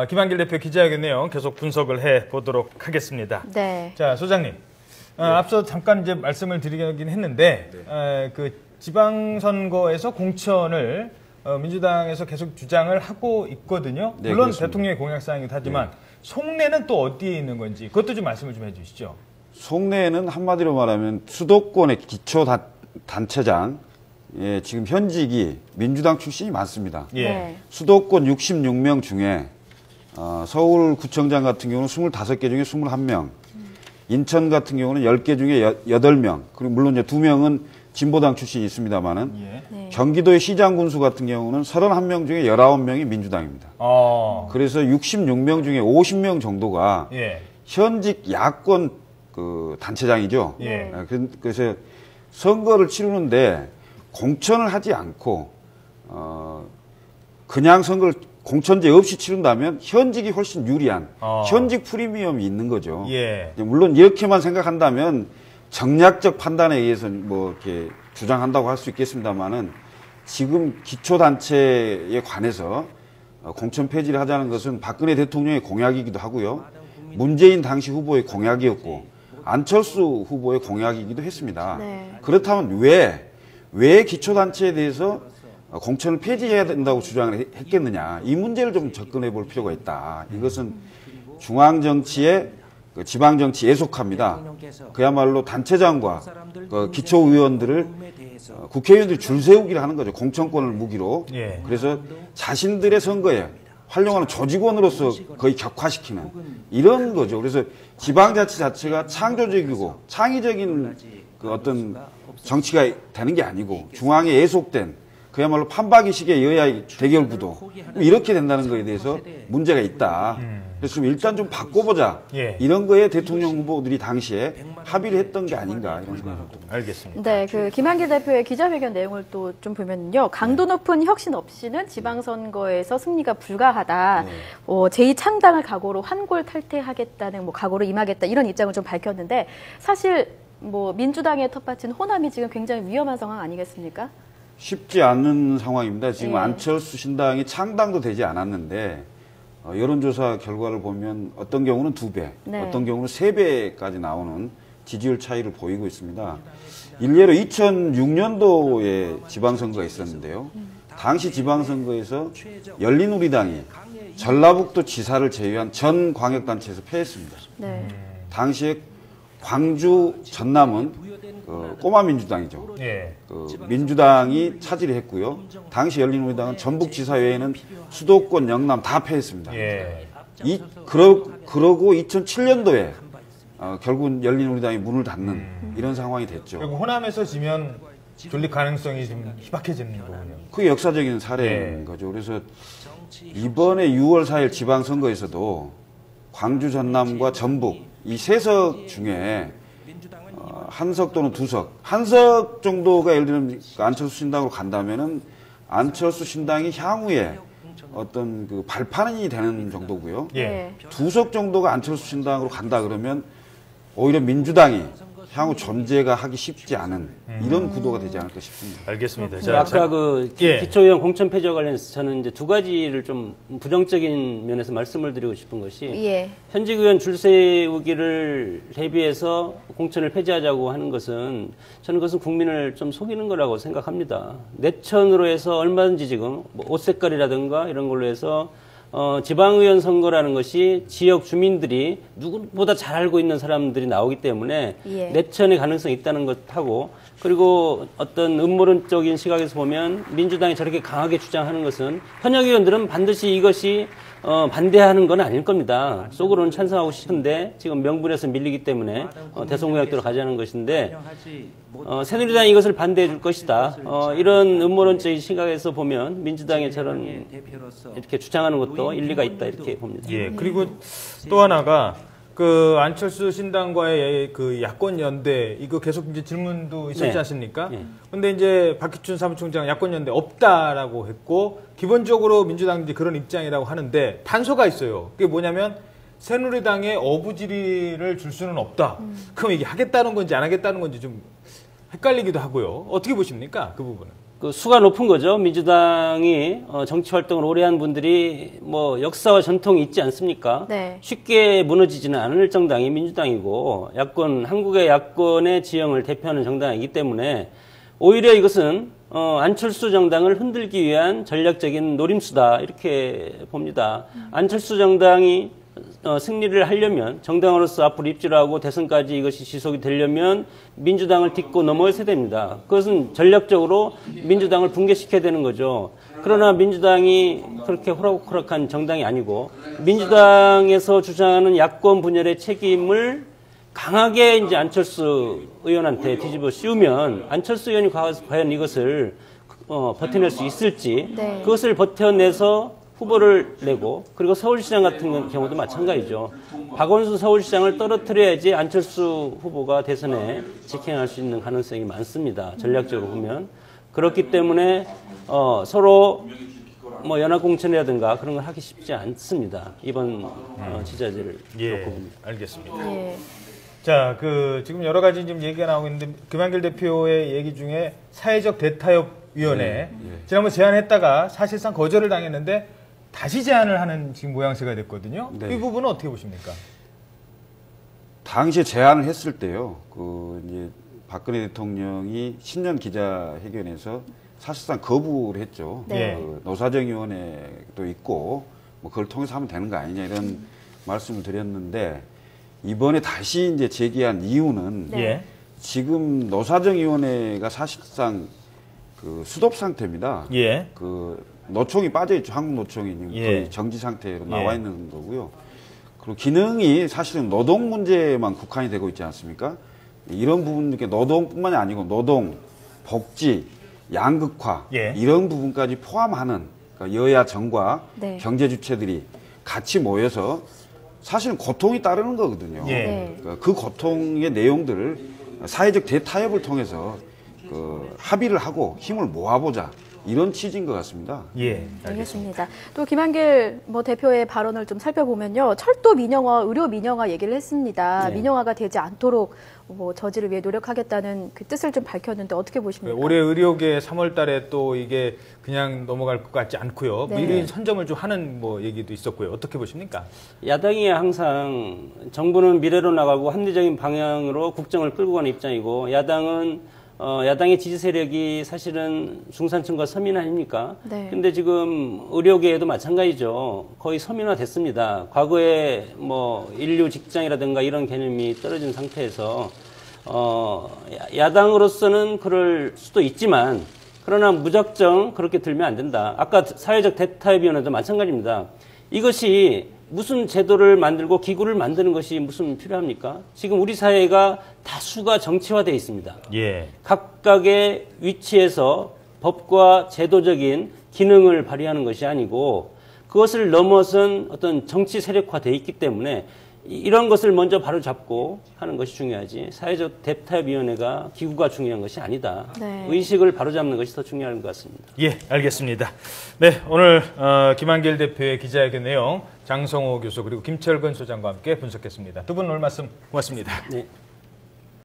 김한길 대표 기자회견 내용 계속 분석을 해 보도록 하겠습니다. 네. 자, 소장님. 앞서 잠깐 이제 말씀을 드리긴 했는데, 그 지방선거에서 공천을 민주당에서 계속 주장을 하고 있거든요. 네, 물론 그렇습니다. 대통령의 공약사항이기도 하지만, 속내는 또 어디에 있는 건지, 그것도 좀 말씀을 좀 해주시죠. 속내는 한마디로 말하면 수도권의 기초단체장, 지금 현직이 민주당 출신이 많습니다. 예. 네. 수도권 66명 중에 서울구청장 같은 경우는 25개 중에 21명, 인천 같은 경우는 10개 중에 8명, 그리고 물론 이제 2명은 진보당 출신이 있습니다만은 예. 네. 경기도의 시장 군수 같은 경우는 31명 중에 19명이 민주당입니다. 그래서 66명 중에 50명 정도가 예. 현직 야권 그 단체장이죠. 예. 그래서 선거를 치르는데 공천을 하지 않고 그냥 선거를 공천제 없이 치른다면 현직이 훨씬 유리한 현직 프리미엄이 있는 거죠. 예. 물론 이렇게만 생각한다면 정략적 판단에 의해서 뭐 이렇게 주장한다고 할 수 있겠습니다만은 지금 기초단체에 관해서 공천 폐지를 하자는 것은 박근혜 대통령의 공약이기도 하고요. 문재인 당시 후보의 공약이었고 안철수 후보의 공약이기도 했습니다. 네. 그렇다면 왜 기초단체에 대해서 공천을 폐지해야 된다고 주장을 했겠느냐. 이 문제를 좀 접근해 볼 필요가 있다. 이것은 중앙정치에 지방정치에 속합니다. 그야말로 단체장과 기초의원들을 국회의원들이 줄 세우기를 하는 거죠. 공천권을 무기로. 예. 그래서 자신들의 선거에 활용하는 조직원으로서 거의 격화시키는 이런 거죠. 그래서 지방자치 자체가 창조적이고 창의적인 그 어떤 정치가 되는 게 아니고 중앙에 예속된 그야말로 판박이식의 여야의 대결 구도 이렇게 된다는 거에 대해서 문제가 있다. 그래서 좀 일단 좀 바꿔보자. 예. 이런 거에 대통령 후보들이 당시에 합의를 했던 게 아닌가 이런 생각이 듭니다. 알겠습니다. 네, 그 김한길 대표의 기자회견 내용을 또 좀 보면요, 강도 높은 혁신 없이는 지방선거에서 승리가 불가하다. 제2창당을 각오로 환골 탈퇴하겠다는 각오로 임하겠다 이런 입장을 좀 밝혔는데 사실 민주당의 텃밭인 호남이 지금 굉장히 위험한 상황 아니겠습니까? 쉽지 않은 상황입니다. 지금 네. 안철수 신당이 창당도 되지 않았는데 여론조사 결과를 보면 어떤 경우는 2배, 네. 어떤 경우는 3배까지 나오는 지지율 차이를 보이고 있습니다. 일례로 2006년도에 지방선거가 있었는데요. 당시 지방선거에서 열린우리당이 전라북도 지사를 제외한 전 광역단체에서 패했습니다. 네. 당시에 광주, 전남은 꼬마 민주당이죠. 예. 민주당이 차지를 했고요. 당시 열린우리당은 전북지사 외에는 수도권, 영남 다 패했습니다. 예. 그러고 2007년도에 결국은 열린우리당이 문을 닫는 이런 상황이 됐죠. 그리고 호남에서 지면 존립 가능성이 좀 희박해지는 거군요. 그게 역사적인 사례인 거죠. 그래서 이번에 6월 4일 지방선거에서도 광주, 전남과 전북 이 3석 중에 한 석 또는 2석, 한 석 정도가 예를 들면 안철수 신당으로 간다면은 안철수 신당이 향후에 어떤 그 발판이 되는 정도고요. 예. 2석 정도가 안철수 신당으로 간다 그러면 오히려 민주당이 향후 존재가 하기 쉽지 않은 이런 구도가 되지 않을까 싶습니다. 알겠습니다. 아까 그 기초의원 공천 폐지와 관련해서 저는 이제 2가지를 좀 부정적인 면에서 말씀을 드리고 싶은 것이 예. 현직 의원 줄 세우기를 대비해서 공천을 폐지하자고 하는 것은 저는 그것은 국민을 좀 속이는 거라고 생각합니다. 내천으로 해서 얼마든지 지금 옷 색깔이라든가 이런 걸로 해서 지방의원 선거라는 것이 지역 주민들이 누구보다 잘 알고 있는 사람들이 나오기 때문에 예. 내천의 가능성이 있다는 것하고 그리고 어떤 음모론적인 시각에서 보면 민주당이 저렇게 강하게 주장하는 것은 현역 의원들은 반드시 이것이 반대하는 건 아닐 겁니다. 속으로는 찬성하고 싶은데 지금 명분에서 밀리기 때문에 대선 공약대로 가자는 것인데 새누리당이 이것을 반대해 줄 것이다. 이런 음모론적인 시각에서 보면 민주당의 저런 이렇게 주장하는 것도 일리가 있다 이렇게 봅니다. 예. 그리고 또 하나가 그 안철수 신당과의 그 야권 연대 이거 계속 이제 질문도 있었지 네. 않습니까? 네. 근데 이제 박희춘 사무총장 야권 연대 없다라고 했고 기본적으로 민주당이 그런 입장이라고 하는데 단서가 있어요. 그게 뭐냐면 새누리당의 어부지리를 줄 수는 없다. 그럼 이게 하겠다는 건지 안 하겠다는 건지 좀 헷갈리기도 하고요. 어떻게 보십니까? 그 부분은? 그 수가 높은 거죠. 민주당이 정치 활동을 오래 한 분들이 뭐 역사와 전통이 있지 않습니까? 네. 쉽게 무너지지는 않을 정당이 민주당이고 한국의 야권의 지형을 대표하는 정당이기 때문에 오히려 이것은 안철수 정당을 흔들기 위한 전략적인 노림수다 이렇게 봅니다. 안철수 정당이 승리를 하려면 정당으로서 앞으로 입지하고 대선까지 이것이 지속이 되려면 민주당을 딛고 넘어서야 됩니다. 그것은 전략적으로 민주당을 붕괴시켜야 되는 거죠. 그러나 민주당이 그렇게 호락호락한 정당이 아니고 민주당에서 주장하는 야권 분열의 책임을 강하게 이제 안철수 의원한테 뒤집어 씌우면 안철수 의원이 과연 이것을 버텨낼 수 있을지 네. 그것을 버텨내서 후보를 내고 그리고 서울시장 같은 경우도 마찬가지죠. 박원순 서울시장을 떨어뜨려야지 안철수 후보가 대선에 직행할 수 있는 가능성이 많습니다. 전략적으로 보면. 그렇기 때문에 서로 뭐 연합공천이라든가 그런 걸 하기 쉽지 않습니다. 이번 지자체를 놓고 봅니다. 알겠습니다. 예. 자, 지금 여러 가지 지금 얘기가 나오고 있는데, 김한길 대표의 얘기 중에 사회적 대타협위원회, 지난번 제안했다가 사실상 거절을 당했는데, 다시 제안을 하는 지금 모양새가 됐거든요. 네. 이 부분은 어떻게 보십니까? 당시에 제안을 했을 때요, 이제 박근혜 대통령이 신년 기자회견에서 사실상 거부를 했죠. 네. 노사정위원회도 있고, 뭐 그걸 통해서 하면 되는 거 아니냐 이런 말씀을 드렸는데, 이번에 다시 이제 제기한 이유는 네. 지금 노사정위원회가 사실상 수독 상태입니다. 예. 노총이 빠져 있죠. 한국 노총이 예. 거의 정지 상태로 나와 있는 거고요. 그리고 기능이 사실은 노동 문제만 국한이 되고 있지 않습니까? 이런 부분, 노동뿐만이 아니고 노동, 복지, 양극화 예. 이런 부분까지 포함하는 그러니까 여야 정과 네. 경제 주체들이 같이 모여서 사실은 고통이 따르는 거거든요. 예. 네. 그러니까 그 고통의 내용들을 사회적 대타협을 통해서 합의를 하고 힘을 모아보자 이런 취지인 것 같습니다. 예. 알겠습니다. 또 김한길 대표의 발언을 좀 살펴보면요. 철도 민영화, 의료 민영화 얘기를 했습니다. 네. 민영화가 되지 않도록 저지를 위해 노력하겠다는 그 뜻을 좀 밝혔는데 어떻게 보십니까? 올해 의료계 3월 달에 또 이게 그냥 넘어갈 것 같지 않고요. 네. 미리 선점을 좀 하는 얘기도 있었고요. 어떻게 보십니까? 야당이 항상 정부는 미래로 나가고 합리적인 방향으로 국정을 끌고 가는 입장이고 야당의 지지 세력이 사실은 중산층과 서민 아닙니까? 네. 근데 지금 의료계에도 마찬가지죠. 거의 서민화 됐습니다. 과거에 인류 직장이라든가 이런 개념이 떨어진 상태에서 야당으로서는 그럴 수도 있지만 그러나 무작정 그렇게 들면 안 된다. 아까 사회적 대타협위원회도 마찬가지입니다. 이것이 무슨 제도를 만들고 기구를 만드는 것이 무슨 필요합니까? 지금 우리 사회가 다수가 정치화되어 있습니다. 예. 각각의 위치에서 법과 제도적인 기능을 발휘하는 것이 아니고 그것을 넘어선 어떤 정치 세력화되어 있기 때문에 이런 것을 먼저 바로잡고 하는 것이 중요하지 사회적 대타협위원회가 기구가 중요한 것이 아니다. 네. 의식을 바로잡는 것이 더 중요한 것 같습니다. 예, 알겠습니다. 네, 오늘 김한길 대표의 기자회견 내용 장성호 교수 그리고 김철근 소장과 함께 분석했습니다. 두 분 오늘 말씀 고맙습니다. 네.